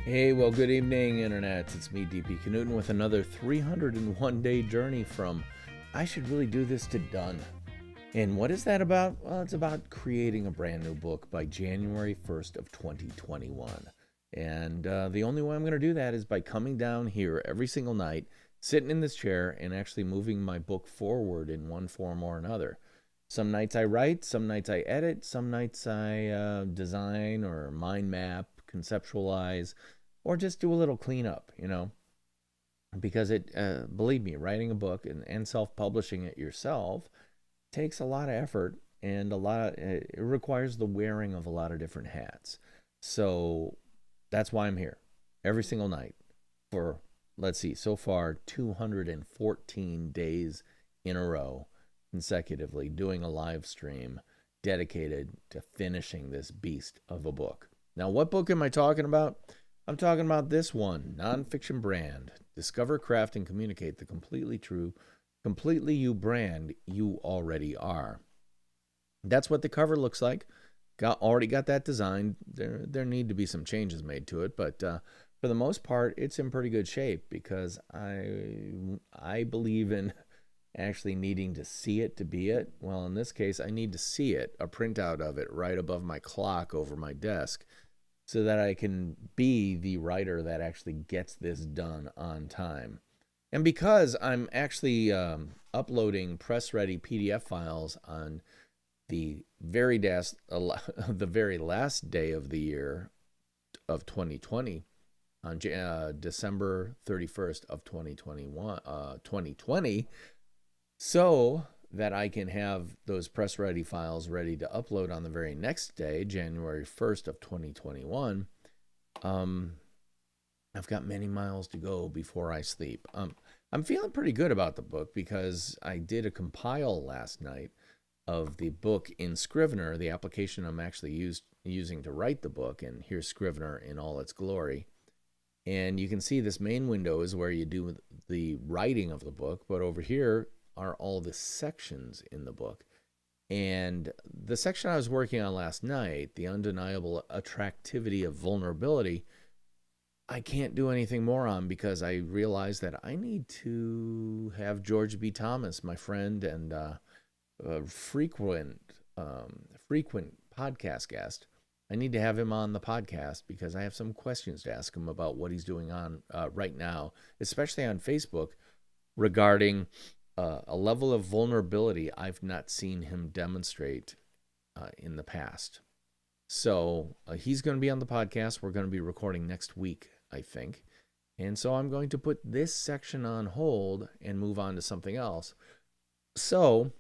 Hey, well, good evening, Internet. It's me, DP Knudten, with another 301-day journey from I should really do this to done. And what is that about? Well, it's about creating a brand new book by January 1st of 2021. And the only way I'm going to do that is by coming down here every single night, sitting in this chair, and actually moving my book forward in one form or another. Some nights I write, some nights I edit, some nights I design or mind map, conceptualize, or just do a little cleanup, because believe me, writing a book and self-publishing it yourself takes a lot of effort and it requires the wearing of a lot of different hats. So that's why I'm here every single night for, let's see, so far 214 days in a row consecutively doing a live stream dedicated to finishing this beast of a book. Now, what book am I talking about? I'm talking about this one, Nonfiction Brand. Discover, craft, and communicate the completely true, completely you brand you already are. That's what the cover looks like. Already got that designed. There need to be some changes made to it, but for the most part, it's in pretty good shape because I believe in actually needing to see it to be it. Well, in this case, I need to see it, a printout of it right above my clock over my desk, so that I can be the writer that actually gets this done on time. And because I'm actually uploading press-ready PDF files on the very last day of the year of 2020, on December 31st of 2020, so that I can have those press-ready files ready to upload on the very next day, January 1st of 2021, I've got many miles to go before I sleep. I'm feeling pretty good about the book because I did a compile last night of the book in Scrivener, the application I'm actually using to write the book, and here's Scrivener in all its glory. And you can see this main window is where you do the writing of the book, but over here are all the sections in the book. And the section I was working on last night, the undeniable attractivity of vulnerability, I can't do anything more on because I realized that I need to have George B. Thomas, my friend and frequent podcast guest. I need to have him on the podcast because I have some questions to ask him about what he's doing on right now, especially on Facebook, regarding a level of vulnerability I've not seen him demonstrate in the past. So he's going to be on the podcast. We're going to be recording next week, I think. And so I'm going to put this section on hold and move on to something else. So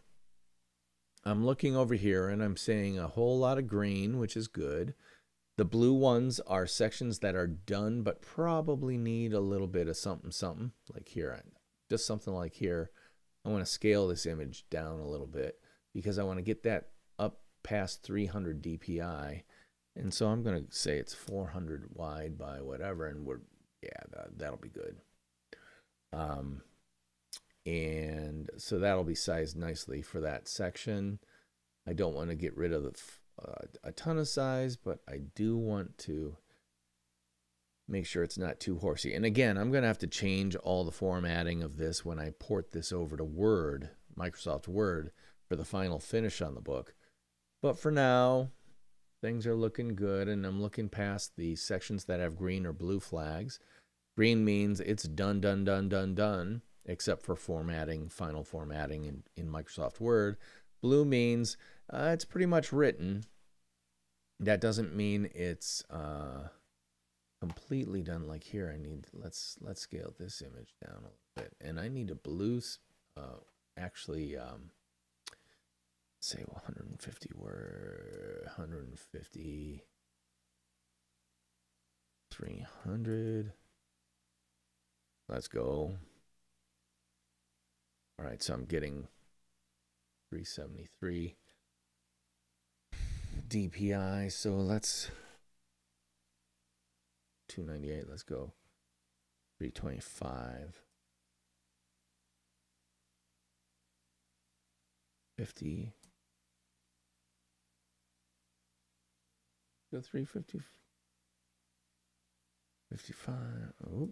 I'm looking over here and I'm seeing a whole lot of green, which is good. The blue ones are sections that are done but probably need a little bit of something, like here. Just something like here. I want to scale this image down a little bit because I want to get that up past 300 DPI. And so I'm going to say it's 400 wide by whatever, and that'll be good. And so that'll be sized nicely for that section. I don't want to get rid of a ton of size, but I do want to make sure it's not too horsey. And again, I'm going to have to change all the formatting of this when I port this over to Word, Microsoft Word, for the final finish on the book. But for now, things are looking good, and I'm looking past the sections that have green or blue flags. Green means it's done, except for formatting, final formatting in Microsoft Word. Blue means it's pretty much written. That doesn't mean it's completely done. Like here, let's scale this image down a little bit, and I need a blue actually say 150 word, 150, 300. Let's go. All right, so I'm getting 373 DPI, so let's 298, let's go 325, 50, go 350, 55. Oh.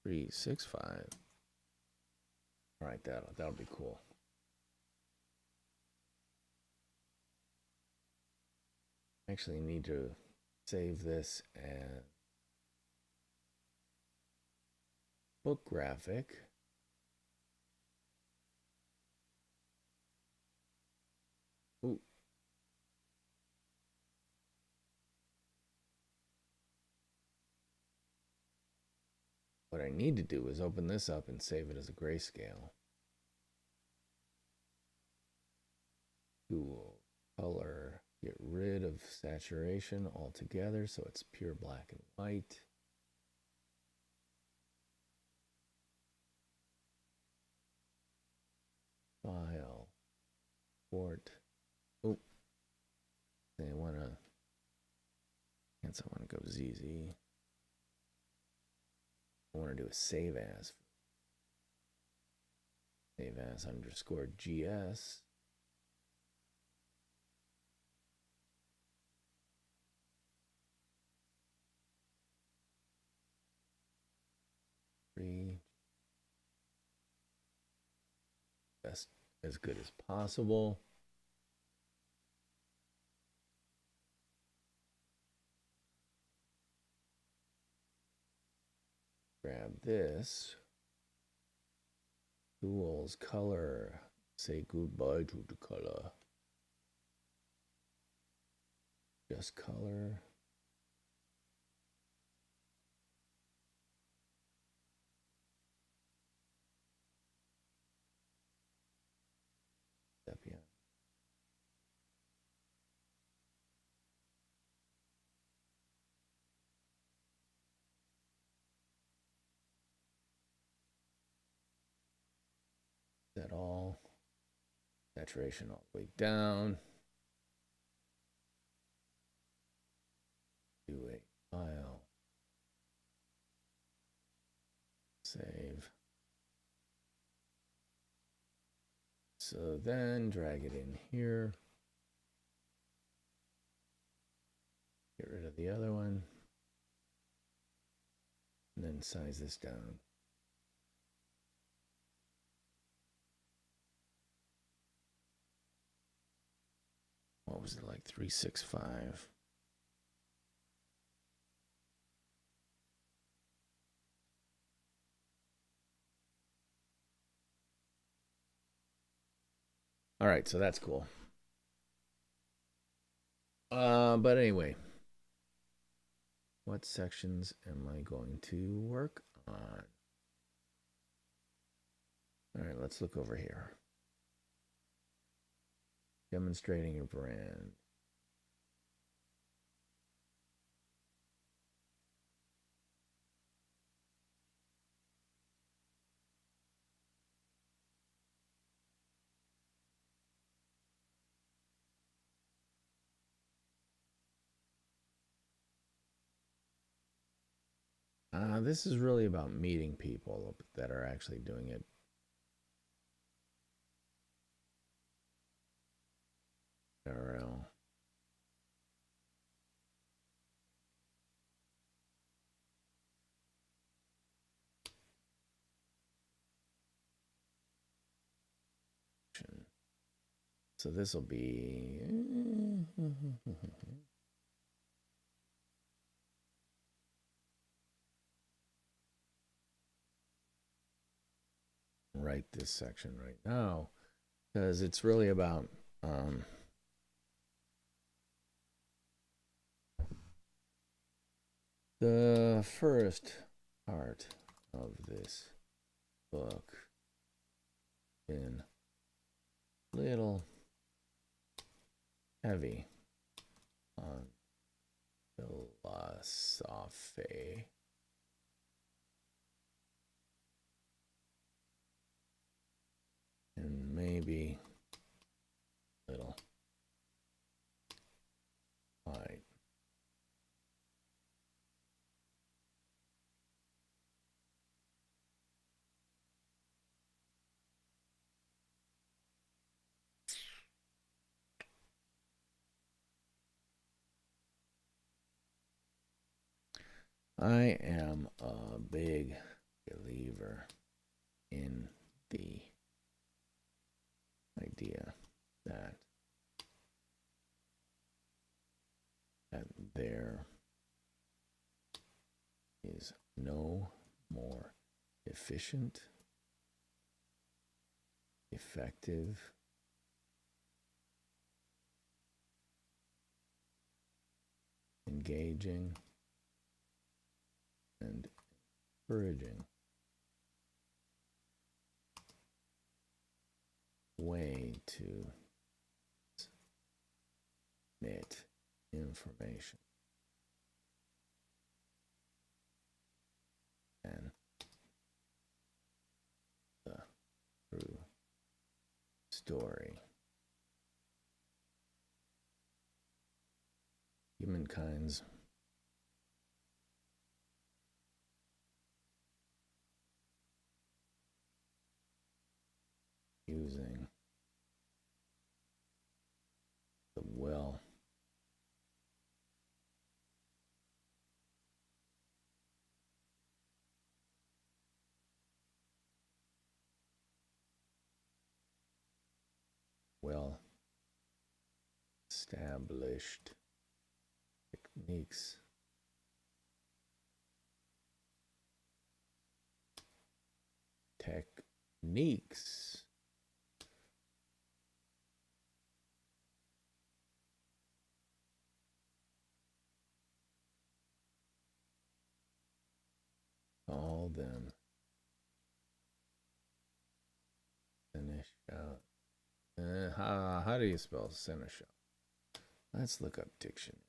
Three, 6, 5. All right, that'll be cool. Actually need to save this as book graphic. Ooh. What I need to do is open this up and save it as a grayscale. Cool. Color. Get rid of saturation altogether so it's pure black and white. File. Port. Oh. I want to. Guess I want to go ZZ. I want to do a save as. Save as underscore GS. Best as good as possible. Grab this. Tools, color. Say goodbye to the color. Just color. Sepia. Set all. Saturation all the way down. Do a file. Save. So then drag it in here. Get rid of the other one. And then size this down. What was it, like 365? All right, so that's cool. But anyway, what sections am I going to work on? All right, let's look over here. Demonstrating your brand. This is really about meeting people that are actually doing it. IRL. So this will be write this section right now because it's really about the first part of this book been a little heavy on philosophy. And maybe a little light. I am a big believer in the idea that there is no more efficient, effective, engaging, and encouraging way to transmit information and the true story. Humankind's using the well established techniques all them seneschal. How do you spell seneschal? Let's look up dictionary.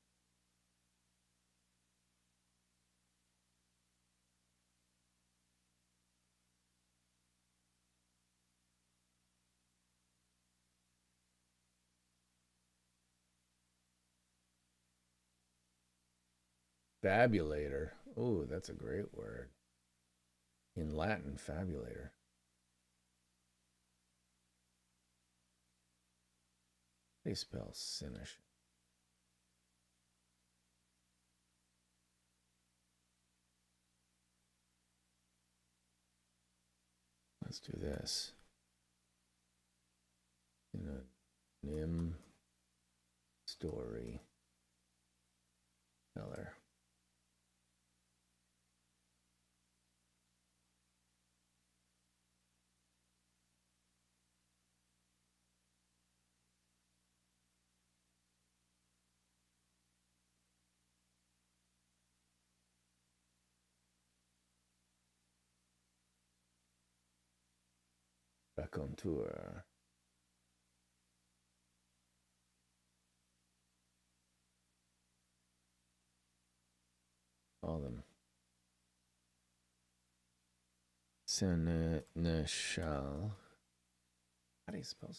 Fabulator. Oh, that's a great word. In Latin, fabulator. They spell seneschal. Let's do this. Nim story teller. Raconteur. All them. Seneschal. How do you spell it?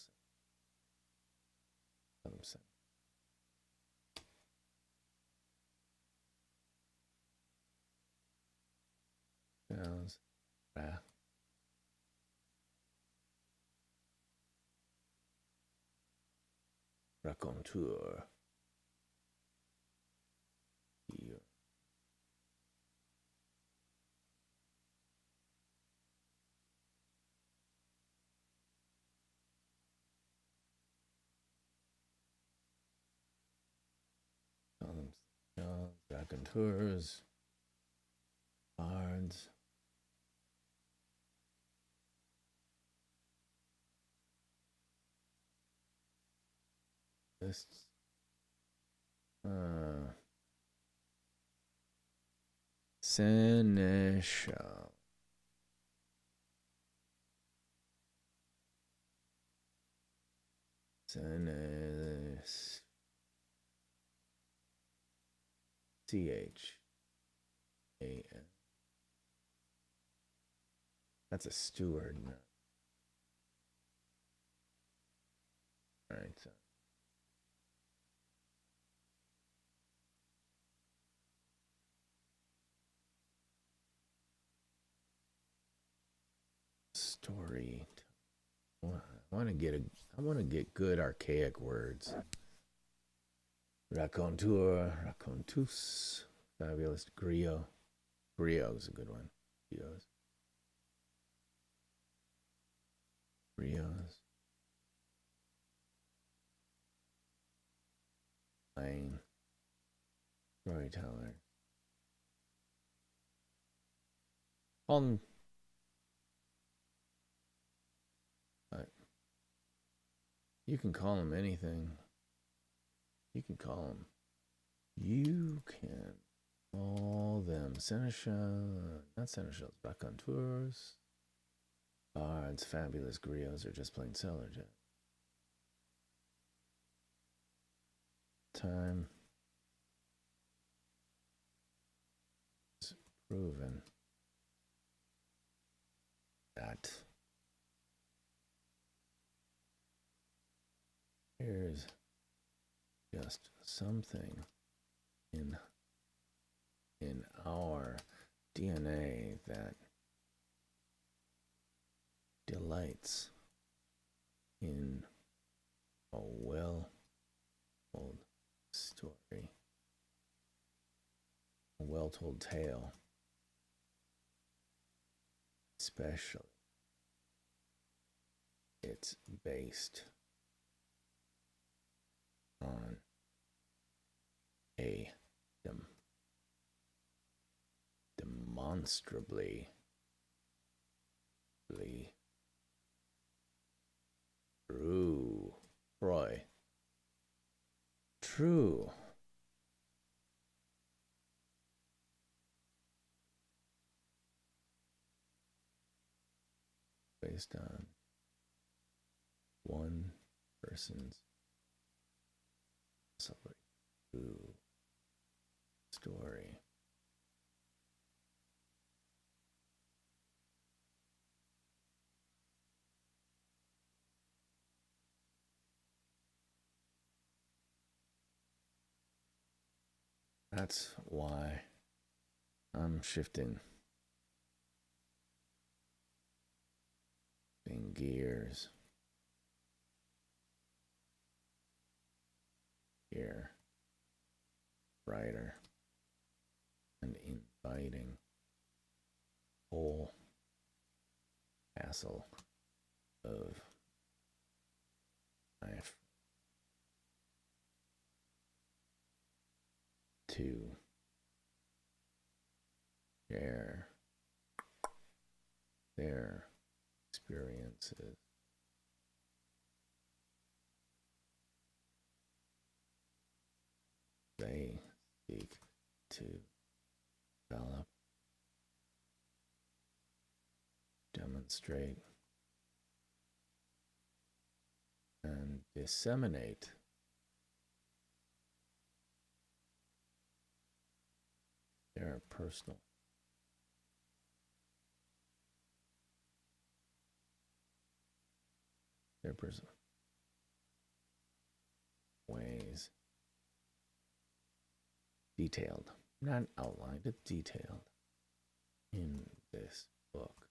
Raconteur. Here. Raconteurs. Bards. Lists. Seneschal. CHAN. That's a steward. All right. So. Story. I want to get good archaic words. Raconteur, racontus, fabulous griot. Griot is a good one. Griots. Lane. Storyteller. Call them. But you can call them anything. You can call them. You can call them Seneschal. Not Seneschals. Raconteurs. Bards. Fabulous griots. Or just plain cellar jet. Time. It's proven that here's just something in our DNA that delights in a well-told story, a well-told tale, especially it's based on a demonstrably true based on one person's true story. That's why I'm shifting gears here, brighter, and inviting whole castle of life to share their experiences. They seek to develop, demonstrate, and disseminate their personal ways, detailed, not outlined, but detailed in this book.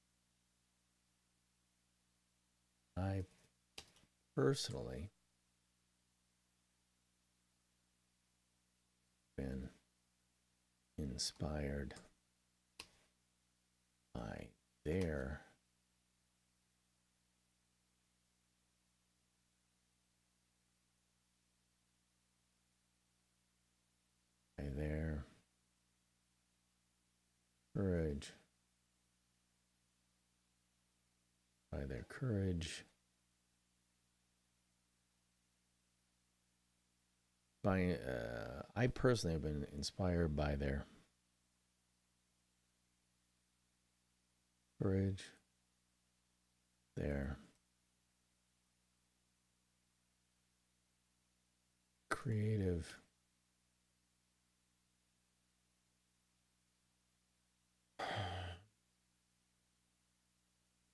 I personally been inspired by their courage, by their courage, by I personally have been inspired by their courage, their creative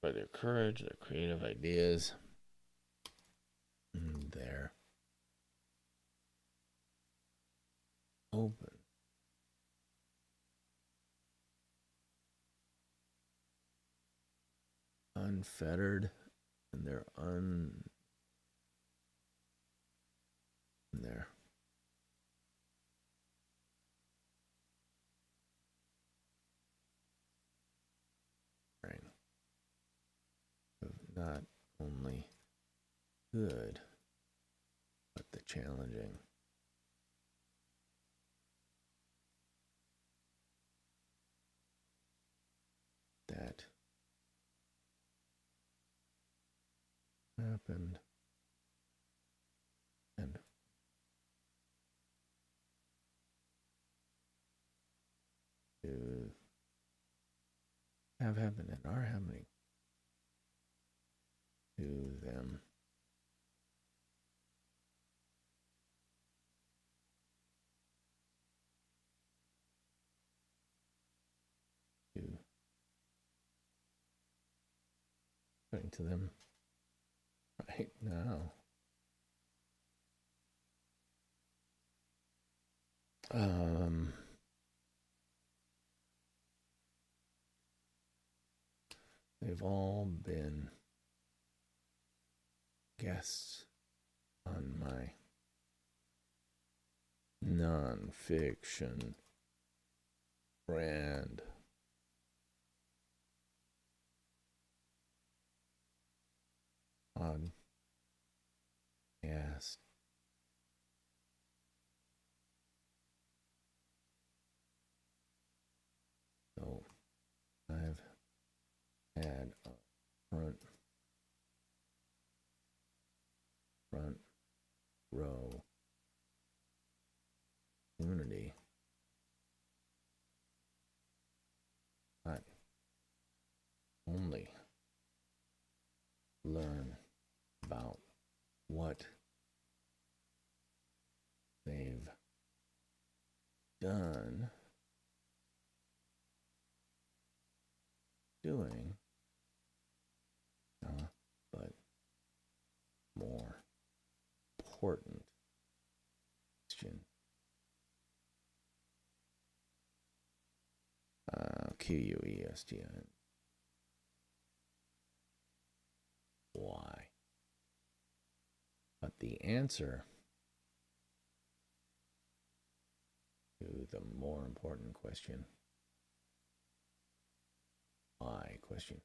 by their courage, their creative ideas, and their open, unfettered, and their not only good, but the challenging. That happened and to have happened and are happening to them. Happening to them right now. They've all been guests on my nonfiction brand. Podcast. So I've had a front row community, not only learn about what they've done doing, but more important question. QUESTION. Why? But the answer to the more important question, why question,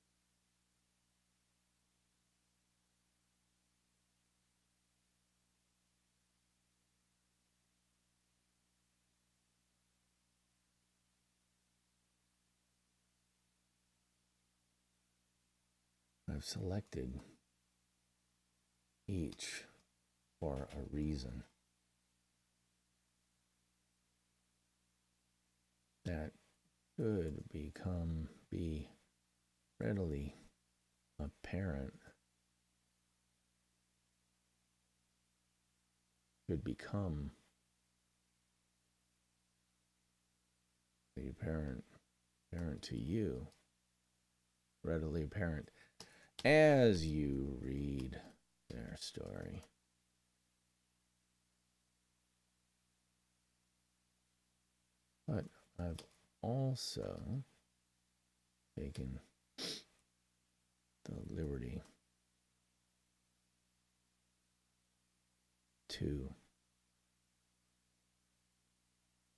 I've selected each for a reason that could be readily apparent, could become the apparent to you, readily apparent as you read their story. But I've also taken the liberty to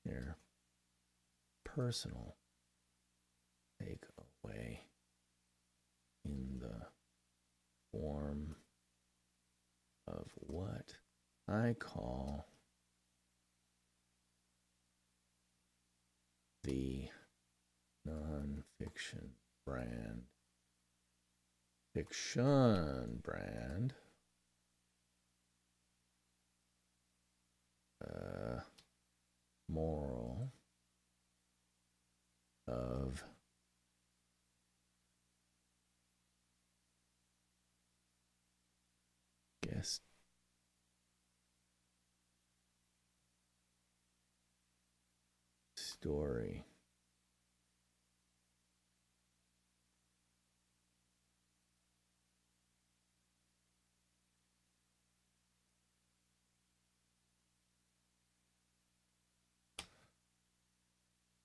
their personal takeaway in the form of what I call the nonfiction brand. Fiction brand. Moral of guest story.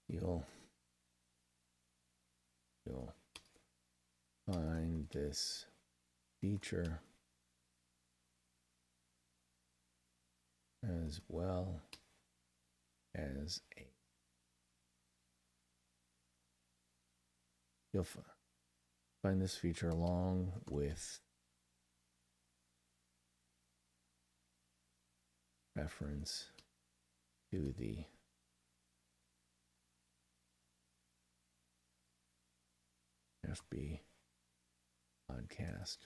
You'll find this feature as well as find this feature along with reference to the FB podcast.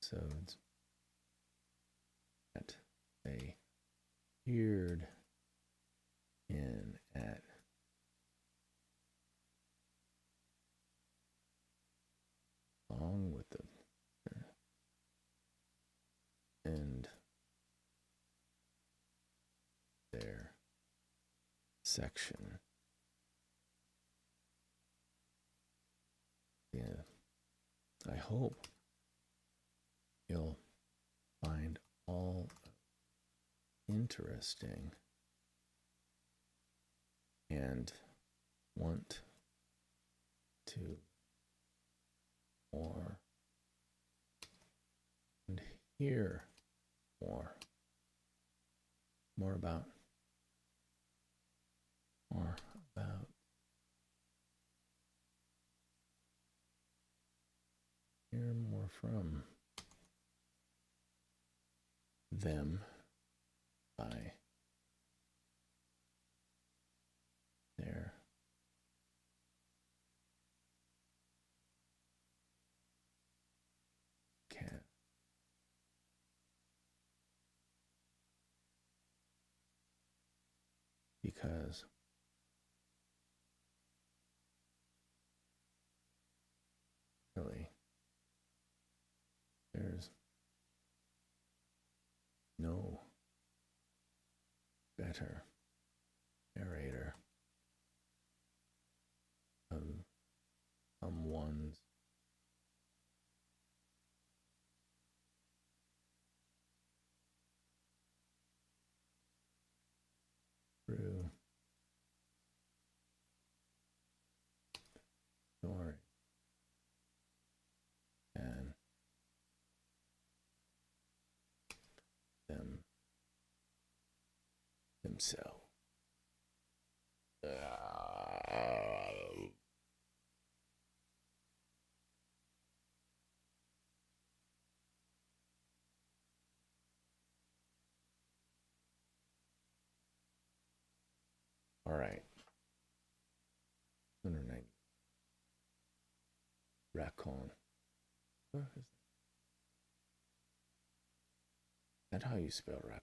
So it's that they appeared in at along with the and their section. Yeah, I hope you'll find all interesting and want to more and hear more about hear more from them by their cat. Because really, there's no better narrator of someone's true story and themselves. All right. 190. Raccoon. Where is that how you spell raccoon?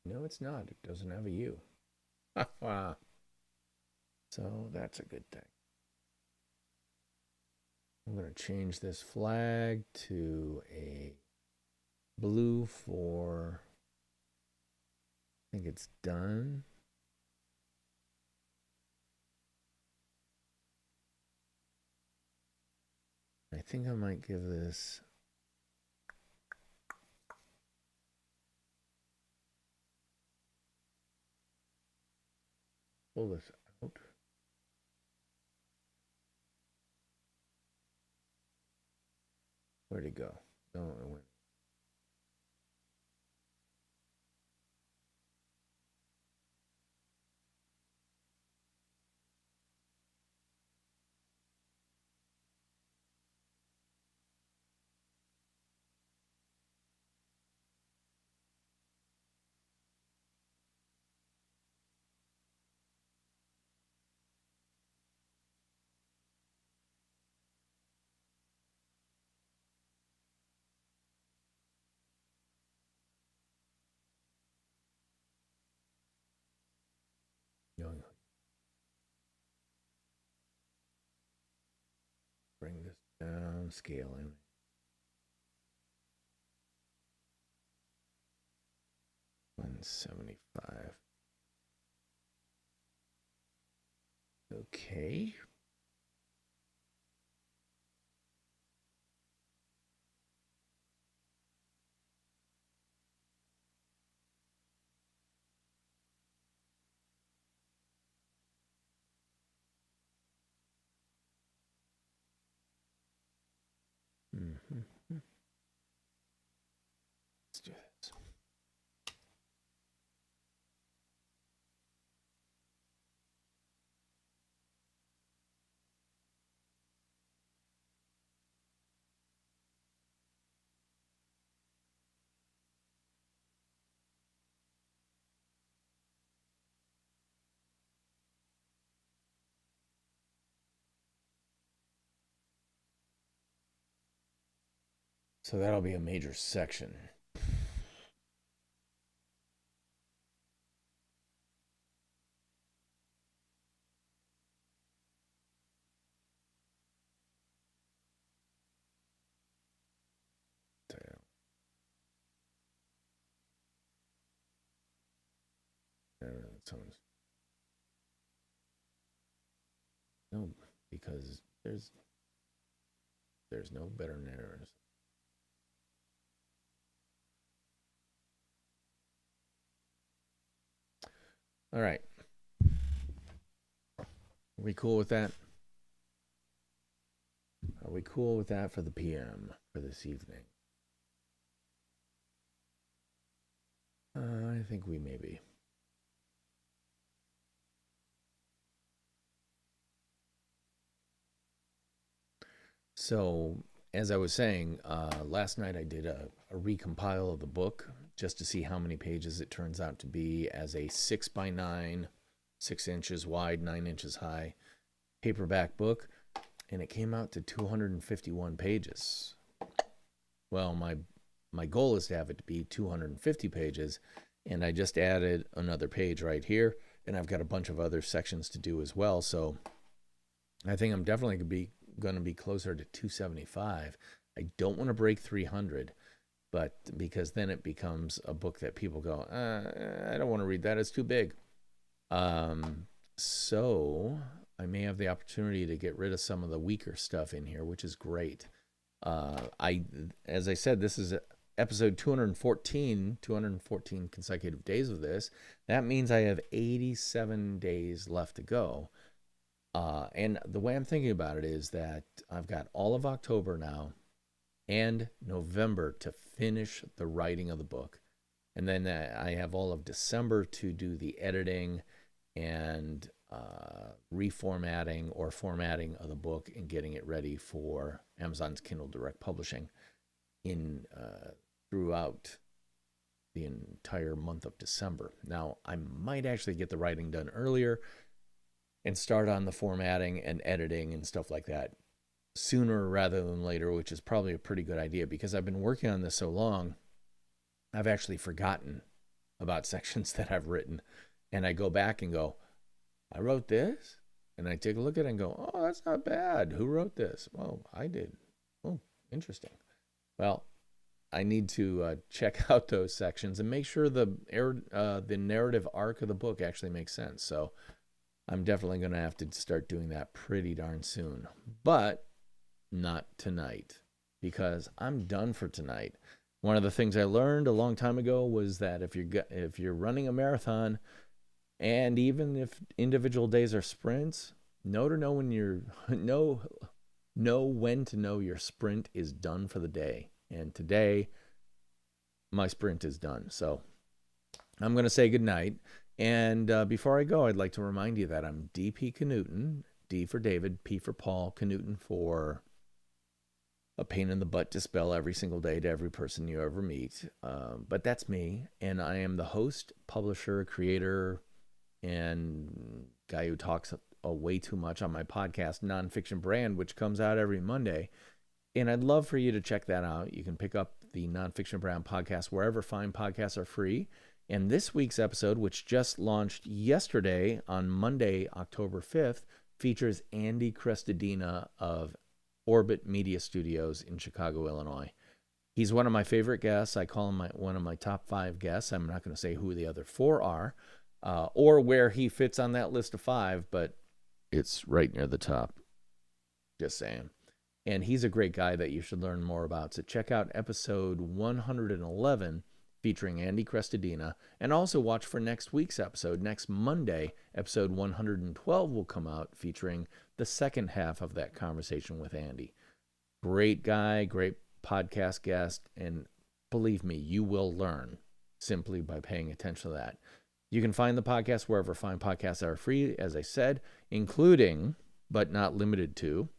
No, it's not. It doesn't have a U. So that's a good thing. I'm going to change this flag to a blue for, I think it's done. I think I might give this pull this out. Where'd it go? No, it went. Bring this down, scaling. $175. Okay. Let's do this. So that'll be a major section. No, because there's no better narrators. All right. Are we cool with that? Are we cool with that for the PM for this evening? I think we may be. So, as I was saying, last night I did a recompile of the book just to see how many pages it turns out to be as a 6x9, 6 inches wide, 9 inches high paperback book, and it came out to 251 pages. Well, my goal is to have it to be 250 pages, and I just added another page right here, and I've got a bunch of other sections to do as well. So I think I'm definitely going to be closer to 275. I don't want to break 300, but because then it becomes a book that people go, I don't want to read that, it's too big. So I may have the opportunity to get rid of some of the weaker stuff in here, which is great. As I said, this is episode 214 consecutive days of this. That means I have 87 days left to go. And the way I'm thinking about it is that I've got all of October now and November to finish the writing of the book. And then I have all of December to do the editing and reformatting or formatting of the book and getting it ready for Amazon's Kindle Direct Publishing throughout the entire month of December. Now, I might actually get the writing done earlier and start on the formatting and editing and stuff like that sooner rather than later, which is probably a pretty good idea because I've been working on this so long, I've actually forgotten about sections that I've written. And I go back and go, I wrote this? And I take a look at it and go, oh, that's not bad. Who wrote this? Well, I did. Oh, interesting. Well, I need to check out those sections and make sure the narrative arc of the book actually makes sense. So I'm definitely going to have to start doing that pretty darn soon. But not tonight, because I'm done for tonight. One of the things I learned a long time ago was that if you're running a marathon, and even if individual days are sprints, know when to know your sprint is done for the day. And today, my sprint is done. So I'm going to say goodnight. And before I go, I'd like to remind you that I'm DP Knudten, D for David, P for Paul, Knudten for a pain in the butt to spell every single day to every person you ever meet. But that's me. And I am the host, publisher, creator, and guy who talks way too much on my podcast, Nonfiction Brand, which comes out every Monday. And I'd love for you to check that out. You can pick up the Nonfiction Brand podcast wherever fine podcasts are free. And this week's episode, which just launched yesterday on Monday, October 5th, features Andy Crestodina of Orbit Media Studios in Chicago, Illinois. He's one of my favorite guests. I call him one of my top 5 guests. I'm not going to say who the other 4 are or where he fits on that list of 5, but it's right near the top. Just saying. And he's a great guy that you should learn more about. So check out episode 111 featuring Andy Crestodina, and also watch for next week's episode. Next Monday, episode 112 will come out featuring the second half of that conversation with Andy. Great guy, great podcast guest, and believe me, you will learn simply by paying attention to that. You can find the podcast wherever fine podcasts are free, as I said, including, but not limited to,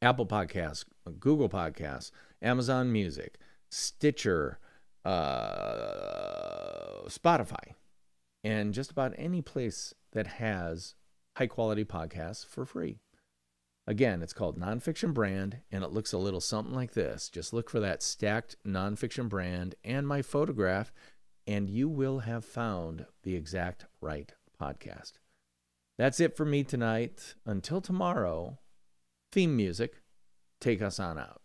Apple Podcasts, Google Podcasts, Amazon Music, Stitcher, Spotify, and just about any place that has high quality podcasts for free. Again, it's called Nonfiction Brand, and it looks a little something like this. Just look for that stacked Nonfiction Brand and my photograph, and you will have found the exact right podcast. That's it for me tonight. Until tomorrow, theme music, take us on out.